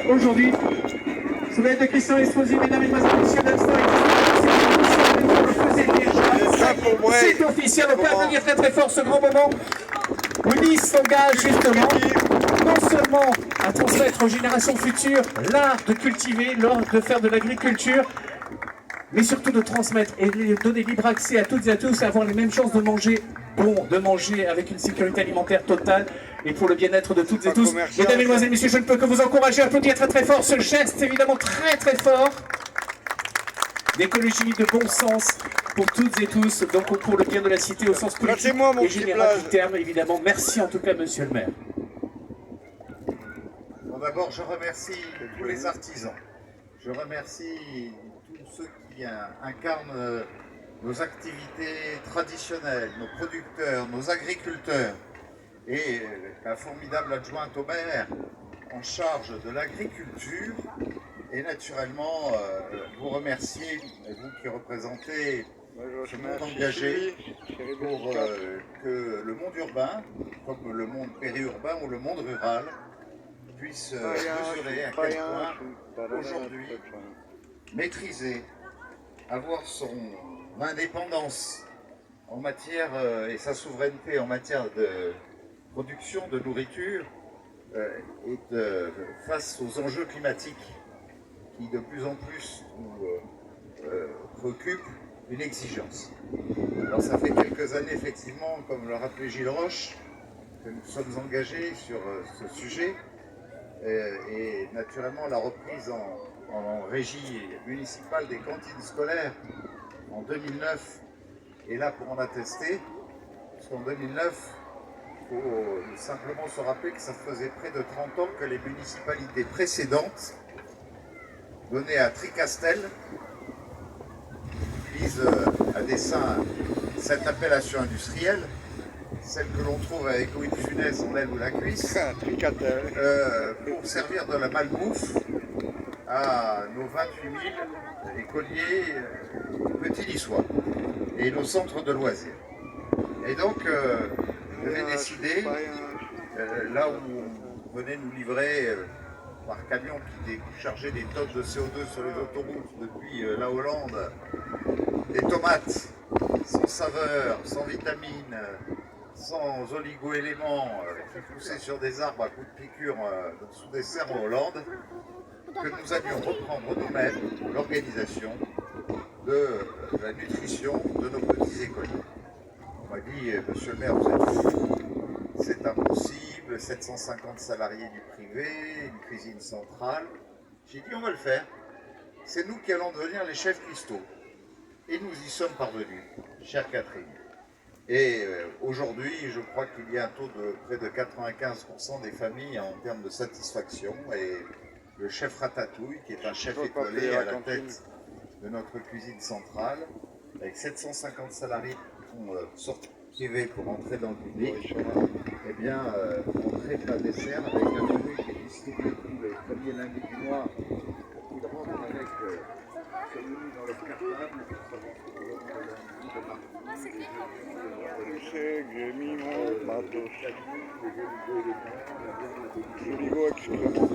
aujourd'hui. Sous l'aide de Christian Estrosi, mesdames et messieurs, l'instant c'est officiel, on peut applaudir très très fort ce grand moment où Nice s'engage justement non seulement à transmettre aux générations futures l'art de cultiver, l'art de faire de l'agriculture, mais surtout de transmettre et de donner libre accès à toutes et à tous, à avoir les mêmes chances de manger bon, de manger avec une sécurité alimentaire totale et pour le bien-être de toutes et tous. Mesdames, Mesdemoiselles, Messieurs, je ne peux que vous encourager à applaudir très très fort ce geste, évidemment très très fort, d'écologie, de bon sens pour toutes et tous, donc pour le bien de la cité au sens politique et général du terme, évidemment. Merci en tout cas, Monsieur le maire. Bon, d'abord, je remercie tous les artisans. Je remercie tous ceux qui incarnent nos activités traditionnelles, nos producteurs, nos agriculteurs et la formidable adjointe au maire en charge de l'agriculture. Et naturellement, vous remercier, vous qui représentez ce monde engagé pour que le monde urbain, comme le monde périurbain ou le monde rural, puisse mesurer à quel point aujourd'hui maîtriser, avoir son indépendance en matière et sa souveraineté en matière de production de nourriture et face aux enjeux climatiques qui de plus en plus nous préoccupent, une exigence. Alors ça fait quelques années effectivement, comme le rappelait Gilles Roche, que nous sommes engagés sur ce sujet et naturellement la reprise en régie municipale des cantines scolaires en 2009 est là pour en attester, parce qu'en 2009, il faut simplement se rappeler que ça faisait près de 30 ans que les municipalités précédentes donnaient à Tricastel, qui utilise à dessein cette appellation industrielle, celle que l'on trouve avec Louis de Funès en l'aile ou la cuisse, pour servir de la malbouffe à nos 28 000 écoliers petits niçois et nos centres de loisirs. Et donc, j'avais décidé, là où on venait nous livrer par camion qui déchargeait des tonnes de CO2 sur les autoroutes depuis la Hollande, des tomates sans saveur, sans vitamines, sans oligo-éléments, qui poussaient sur des arbres à coups de piqûre sous des serres en Hollande, que nous allions reprendre nous-mêmes l'organisation de la nutrition de nos petits écoliers. On m'a dit, monsieur le maire, vous êtes fou, c'est impossible, 750 salariés du privé, une cuisine centrale. J'ai dit, on va le faire. C'est nous qui allons devenir les chefs cuistots. Et nous y sommes parvenus, chère Catherine. Et aujourd'hui, je crois qu'il y a un taux de près de 95% des familles en termes de satisfaction. Et le chef Ratatouille, qui est un chef étoilé à la tête de notre cuisine centrale, avec 750 salariés qui vont sortir privé pour entrer dans le public, eh bien, entrer plat dessert avec un menu qui est distribué tous les premiers lundis du mois, pour qu'ils rentrent avec ce menu dans leur cartable, pour savoir que le lundi de mardi, Je sais que j'ai mis mon matos. Joligo extrêmement.